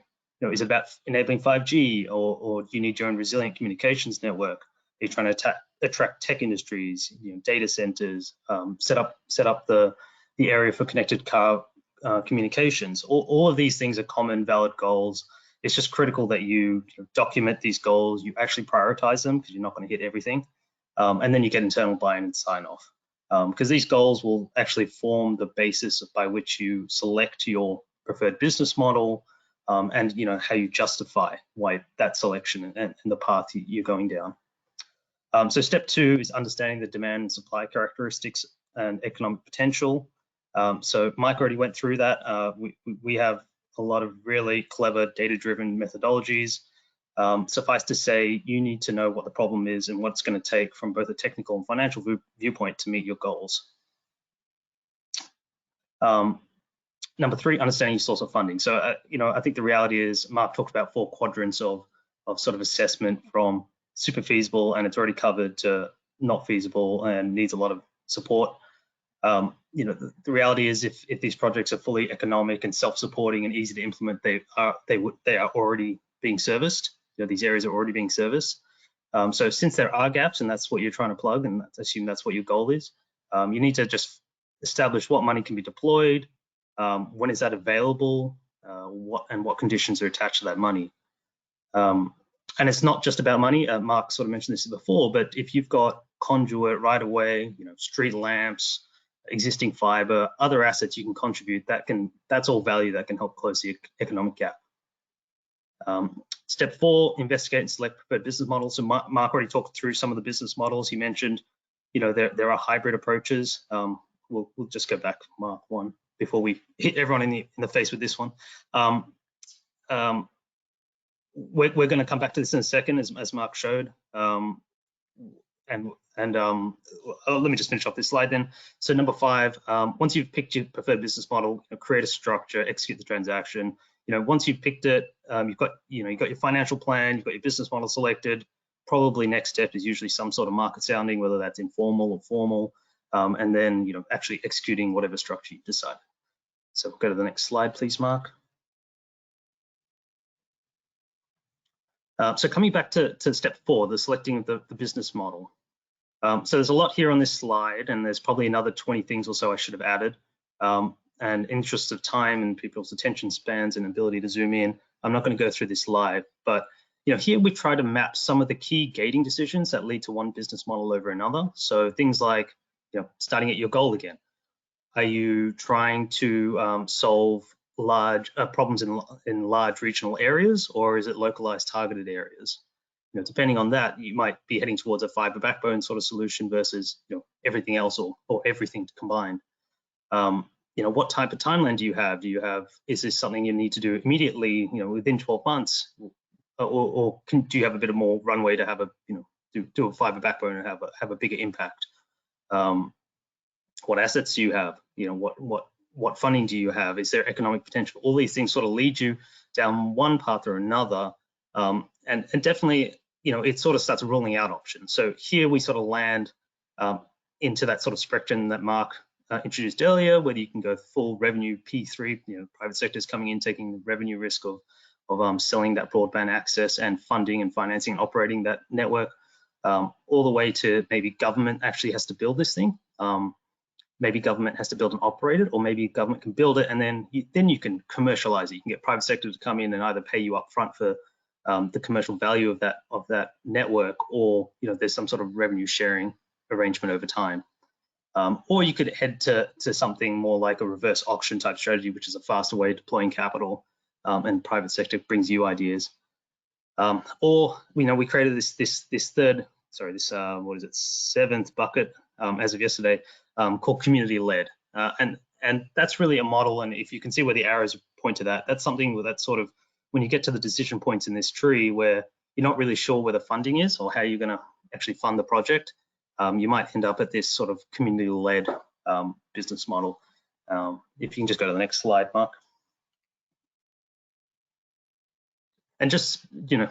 Is it about enabling 5G, or do you need your own resilient communications network? Are you trying to attract tech industries, data centers, set up the area for connected car communications? All of these things are common, valid goals. It's just critical that you document these goals, you actually prioritize them, because you're not going to hit everything, and then you get internal buy-in and sign off, because these goals will actually form the basis by which you select your preferred business model, and how you justify why that selection and the path you're going down. So step two is understanding the demand and supply characteristics and economic potential. So Mike already went through that. We have a lot of really clever data-driven methodologies. Suffice to say, you need to know what the problem is and what it's going to take from both a technical and financial viewpoint to meet your goals. Number three, understanding your source of funding. So, I think the reality is Marc talked about 4 quadrants of sort of assessment, from super feasible and it's already covered to not feasible and needs a lot of support. The reality is if these projects are fully economic and self-supporting and easy to implement, they are already being serviced. These areas are already being serviced. So since there are gaps and that's what you're trying to plug, and I assume that's what your goal is, you need to just establish what money can be deployed, when is that available, what conditions are attached to that money. And it's not just about money. Marc sort of mentioned this before, but if you've got conduit right away, street lamps, existing fiber, other assets you can contribute, that's all value that can help close the economic gap. Step 4, investigate and select preferred business models. So Marc already talked through some of the business models. He mentioned, there are hybrid approaches. We'll just go back, Marc, one before we hit everyone in the face with this one. We're going to come back to this in a second, as Marc showed. Let me just finish off this slide then. So number 5, once you've picked your preferred business model, create a structure, execute the transaction. Once you've picked it, you've got your financial plan, you've got your business model selected. Probably next step is usually some sort of market sounding, whether that's informal or formal, and then actually executing whatever structure you decide. So we'll go to the next slide, please, Marc. So coming back to step 4, the selecting of the business model. So there's a lot here on this slide, and there's probably another 20 things or so I should have added. And in interest of time and people's attention spans and ability to zoom in, I'm not going to go through this live. But here we try to map some of the key gating decisions that lead to one business model over another. So things like starting at your goal again. Are you trying to solve large problems in large regional areas, or is it localized targeted areas? Depending on that, you might be heading towards a fiber backbone sort of solution versus everything else or everything combined. What type of timeline do you have? Is this something you need to do immediately, within 12 months, or do you have a bit of more runway to have do a fiber backbone and have a bigger impact? What assets do you have? What funding do you have? Is there economic potential? All these things sort of lead you down one path or another, and definitely, it sort of starts ruling out options. So here we sort of land into that sort of spectrum that Marc introduced earlier, whether you can go full revenue P3, private sector is coming in, taking the revenue risk of selling that broadband access and funding and financing and operating that network, all the way to maybe government actually has to build this thing. Maybe government has to build and operate it, or maybe government can build it and then you can commercialize it. You can get private sector to come in and either pay you up front for the commercial value of that network, or there's some sort of revenue sharing arrangement over time. Or you could head to something more like a reverse auction type strategy, which is a faster way of deploying capital, and private sector brings you ideas. Or we created this seventh bucket as of yesterday, called community led, and that's really a model. And if you can see where the arrows point to that, that's something that's sort of when you get to the decision points in this tree where you're not really sure where the funding is or how you're going to actually fund the project. You might end up at this sort of community-led business model. If you can just go to the next slide, Marc. And just,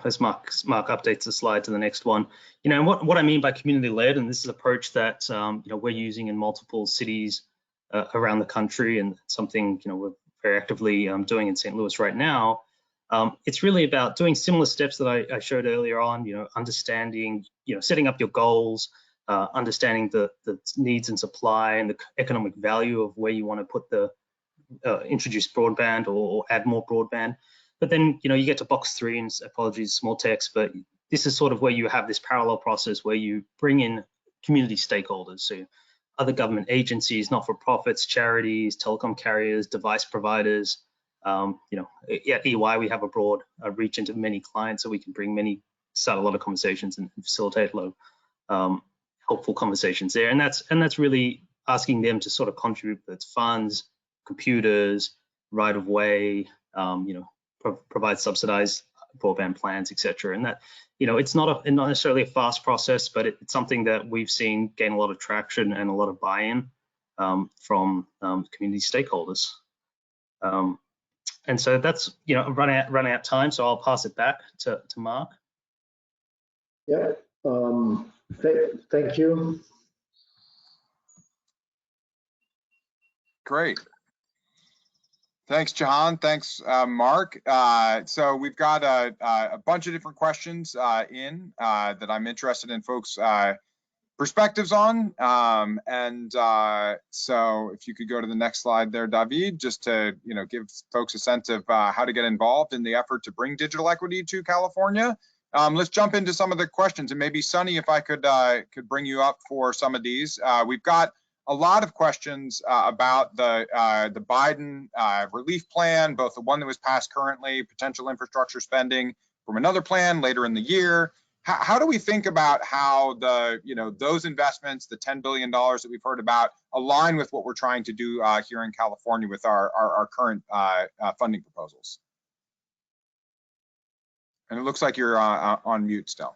as Marc updates the slide to the next one, what I mean by community-led, and this is an approach that, we're using in multiple cities around the country, and something, we're very actively doing in St. Louis right now. It's really about doing similar steps that I showed earlier on, understanding, setting up your goals, understanding the needs and supply and the economic value of where you want to put the introduce broadband or add more broadband. But then, you get to box 3, and apologies, small text, but this is sort of where you have this parallel process where you bring in community stakeholders. So other government agencies, not-for-profits, charities, telecom carriers, device providers. At EY, we have a broad reach into many clients, so we can start a lot of conversations and facilitate a lot of helpful conversations there. And that's really asking them to sort of contribute with funds, computers, right of way, provide subsidized broadband plans, etc. And that, it's not necessarily a fast process, but it's something that we've seen gain a lot of traction and a lot of buy-in from community stakeholders. And so that's, running out of time, so I'll pass it back to Marc. Yeah, thank you. Great. Thanks, Jehan. Thanks, Marc. So we've got a bunch of different questions that I'm interested in folks' perspectives on. So if you could go to the next slide there, David, just to give folks a sense of how to get involved in the effort to bring digital equity to California. Let's jump into some of the questions, and maybe Sunne, if I could bring you up for some of these. We've got a lot of questions about the Biden relief plan, both the one that was passed currently, potential infrastructure spending from another plan later in the year. How do we think about how the, those investments, the $10 billion that we've heard about, align with what we're trying to do here in California with our current funding proposals? And it looks like you're on mute still.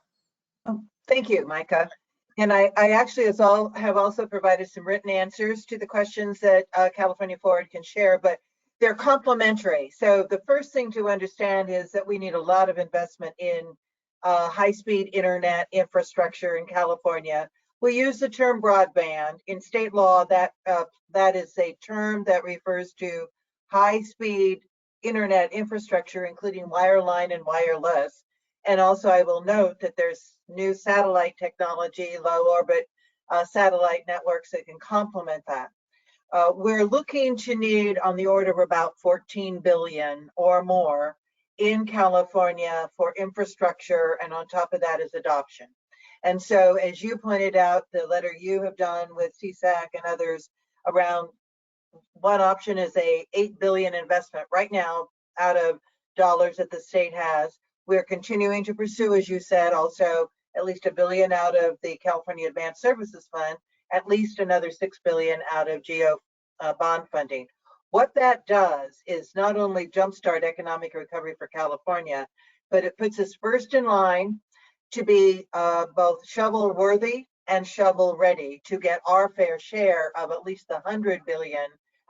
Oh, thank you, Micah. And I actually have also provided some written answers to the questions that California Forward can share, but they're complementary. So the first thing to understand is that we need a lot of investment in high-speed internet infrastructure in California. We use the term broadband. In state law, that is a term that refers to high-speed internet infrastructure, including wireline and wireless. And also, I will note that there's new satellite technology, low orbit satellite networks that can complement that. We're looking to need on the order of about 14 billion or more in California for infrastructure, and on top of that is adoption. And so, as you pointed out, the letter you have done with CSAC and others around, one option is a $8 billion investment right now out of dollars that the state has. We're continuing to pursue, as you said, also at least $1 billion out of the California Advanced Services Fund, at least another $6 billion out of GEO bond funding. What that does is not only jumpstart economic recovery for California, but it puts us first in line to be both shovel worthy and shovel ready to get our fair share of at least the 100 billion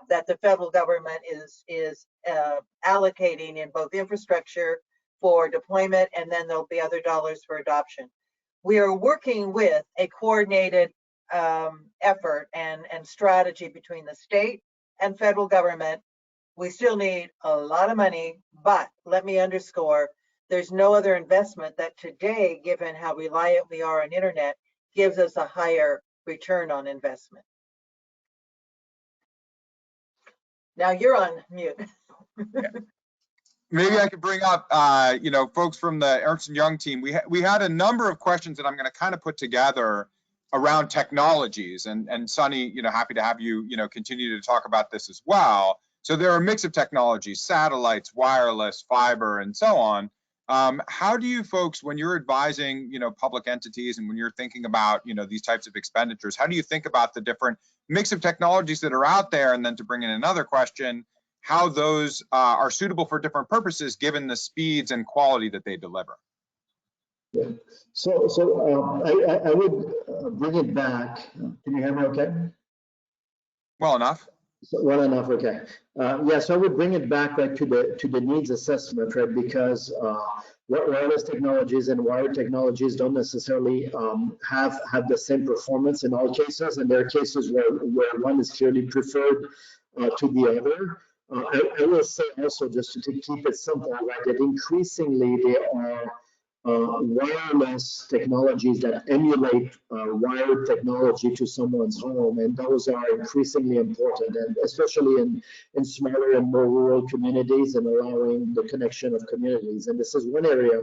that the federal government is allocating in both infrastructure for deployment, and then there'll be other dollars for adoption. We are working with a coordinated effort and strategy between the state and federal government. We still need a lot of money, but let me underscore, there's no other investment that today, given how reliant we are on internet, gives us a higher return on investment. Now you're on mute. Maybe I could bring up, folks from the Ernst & Young team. We had a number of questions that I'm going to kind of put together around technologies, and Sunny, happy to have you, continue to talk about this as well. So there are a mix of technologies, satellites, wireless, fiber, and so on. How do you folks, when you're advising, public entities, and when you're thinking about, these types of expenditures, how do you think about the different mix of technologies that are out there? And then to bring in another question, how those are suitable for different purposes, given the speeds and quality that they deliver? Yeah. So I would bring it back. Can you hear me okay? Well enough. Well enough, okay. Yeah, so I would bring it back right to the needs assessment, right? Because wireless technologies and wired technologies don't necessarily have the same performance in all cases, and there are cases where one is clearly preferred to the other. I will say also, just to keep it simple, right, that increasingly there are wireless technologies that emulate wired technology to someone's home, and those are increasingly important, and especially in smaller and more rural communities, and allowing the connection of communities. And this is one area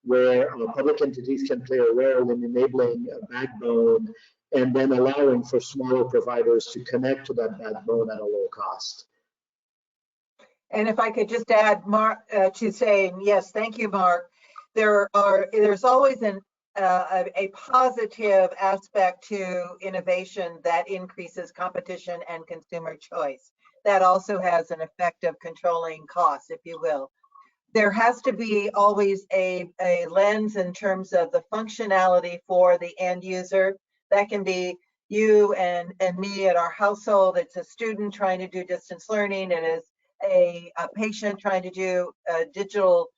where public entities can play a role in enabling a backbone and then allowing for smaller providers to connect to that backbone at a low cost. And if I could just add, Marc, to saying, yes, thank you, Marc. There's always a positive aspect to innovation that increases competition and consumer choice. That also has an effect of controlling costs, if you will. There has to be always a lens in terms of the functionality for the end user. That can be you and me at our household. It's a student trying to do distance learning. It is a patient trying to do digital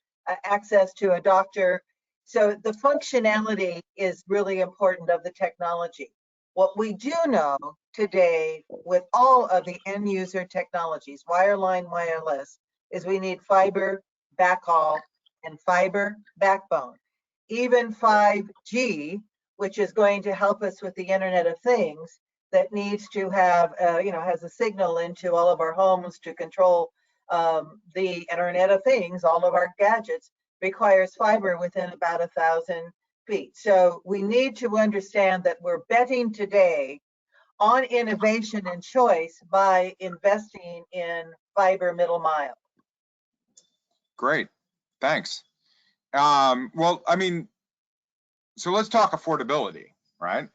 access to a doctor. So the functionality is really important of the technology. What we do know today with all of the end user technologies, wireline, wireless, is we need fiber backhaul and fiber backbone. Even 5G, which is going to help us with the Internet of Things, that needs to have, has a signal into all of our homes to control the Internet of Things, all of our gadgets, requires fiber within about 1,000 feet. So we need to understand that we're betting today on innovation and choice by investing in fiber middle mile. Great, thanks. Well, I mean, so let's talk affordability, right?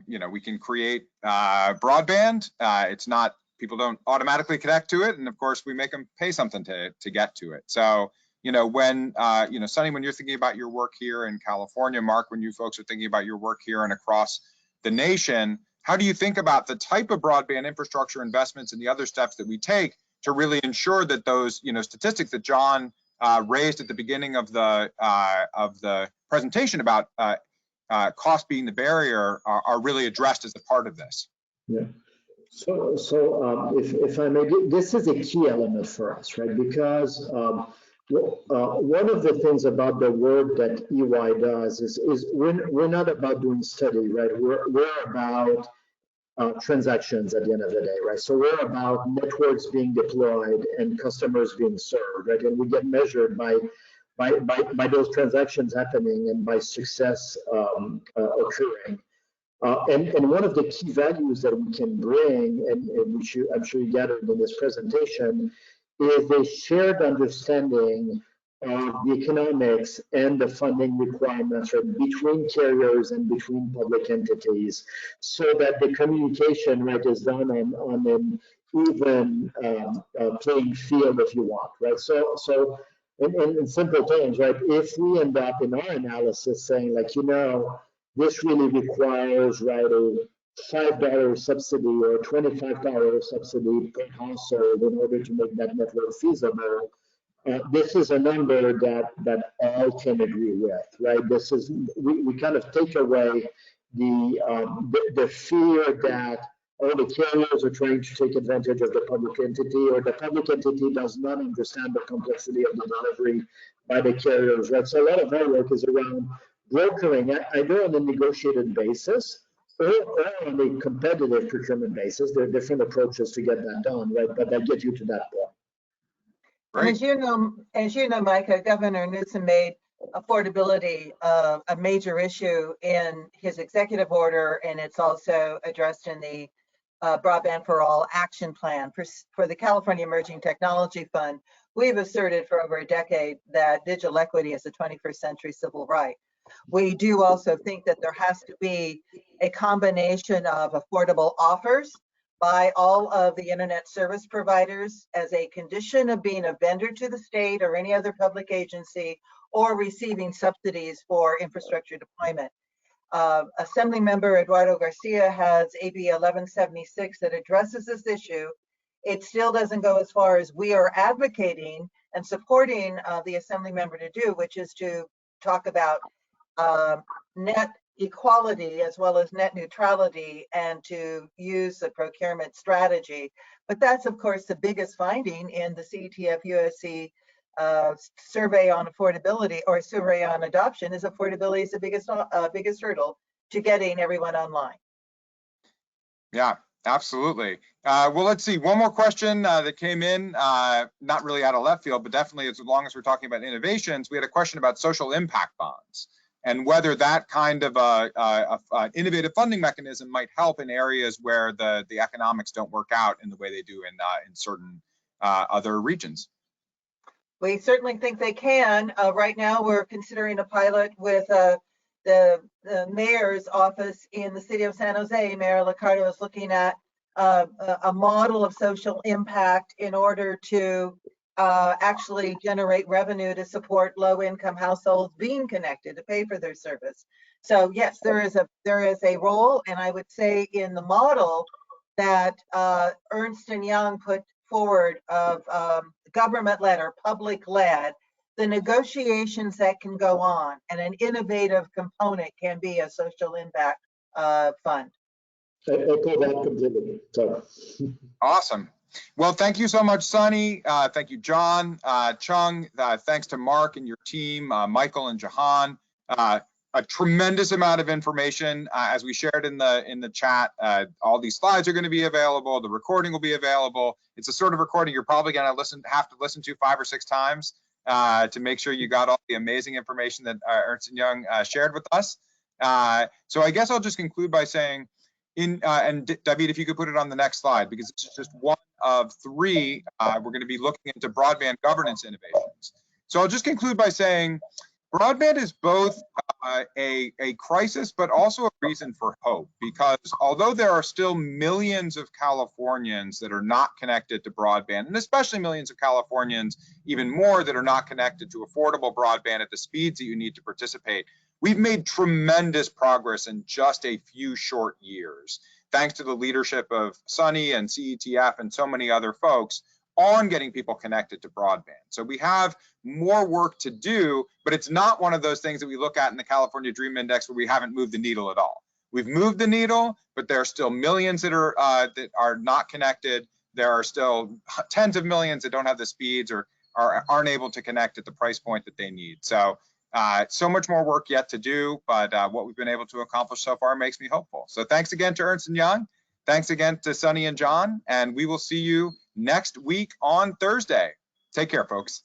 You know, we can create broadband. It's not, people don't automatically connect to it, and of course we make them pay something to get to it. So, you know, when you know, Sunny, when you're thinking about your work here in California, Marc, when you folks are thinking about your work here and across the nation, how do you think about the type of broadband infrastructure investments and the other steps that we take to really ensure that those, you know, statistics that John raised at the beginning of the presentation about cost being the barrier are really addressed as a part of this? Yeah. So if I may, this is a key element for us, right? Because one of the things about the work that EY does is we're not about doing study, right? We're about transactions at the end of the day, right? So we're about networks being deployed and customers being served, right? And we get measured by those transactions happening and by success occurring. And one of the key values that we can bring, and which I'm sure you gathered in this presentation, is the shared understanding of the economics and the funding requirements, right, between carriers and between public entities, so that the communication, right, is done on an even playing field, if you want, right? So in simple terms, right, if we end up in our analysis saying, like, you know, this really requires, right, a $5 subsidy or a $25 subsidy per household in order to make that network feasible. This is a number that all can agree with, right? This is, we kind of take away the fear that all the carriers are trying to take advantage of the public entity, or the public entity does not understand the complexity of the delivery by the carriers, right? So a lot of our work is around brokering, either on a negotiated basis or on a competitive procurement basis. There are different approaches to get that done, right? But that gets you to that point. And as you know, Micah, Governor Newsom made affordability a major issue in his executive order, and it's also addressed in the Broadband for All action plan. For the California Emerging Technology Fund, we've asserted for over a decade that digital equity is a 21st century civil right. We do also think that there has to be a combination of affordable offers by all of the internet service providers as a condition of being a vendor to the state or any other public agency, or receiving subsidies for infrastructure deployment. Assembly Member Eduardo Garcia has AB 1176 that addresses this issue. It still doesn't go as far as we are advocating and supporting the Assembly Member to do, which is to talk about net equality as well as net neutrality, and to use the procurement strategy. But that's, of course, the biggest finding in the CETF USC survey on affordability, or survey on adoption, is affordability is the biggest hurdle to getting everyone online. Yeah, absolutely. Well, let's see, one more question that came in, not really out of left field, but definitely as long as we're talking about innovations, we had a question about social impact bonds and whether that kind of innovative funding mechanism might help in areas where the economics don't work out in the way they do in certain other regions. We certainly think they can. Right now, we're considering a pilot with the mayor's office in the city of San Jose. Mayor Liccardo is looking at a model of social impact in order to actually generate revenue to support low-income households being connected to pay for their service. So yes, there is a role, and I would say in the model that Ernst & Young put forward of government-led or public-led, the negotiations that can go on and an innovative component can be a social impact fund. Awesome. Well, thank you so much, Sunny. Thank you, John, Chung. Thanks to Marc and your team, Michael and Jehan. A tremendous amount of information, as we shared in the chat. All these slides are going to be available. The recording will be available. It's a sort of recording you're probably going to have to listen to 5 or 6 times to make sure you got all the amazing information that Ernst & Young shared with us. So I guess I'll just conclude by saying, and David, if you could put it on the next slide, because this is just one of three. We're going to be looking into broadband governance innovations. So I'll just conclude by saying broadband is both a crisis, but also a reason for hope, because although there are still millions of Californians that are not connected to broadband, and especially millions of Californians, even more, that are not connected to affordable broadband at the speeds that you need to participate, we've made tremendous progress in just a few short years, thanks to the leadership of Sunne and CETF and so many other folks on getting people connected to broadband. So we have more work to do, but it's not one of those things that we look at in the California Dream Index where we haven't moved the needle at all. We've moved the needle, but there are still millions that are not connected. There are still tens of millions that don't have the speeds or aren't able to connect at the price point that they need. So so much more work yet to do, but what we've been able to accomplish so far makes me hopeful. So thanks again to Ernst & Young. Thanks again to Sunne and John, and we will see you next week on Thursday. Take care, folks.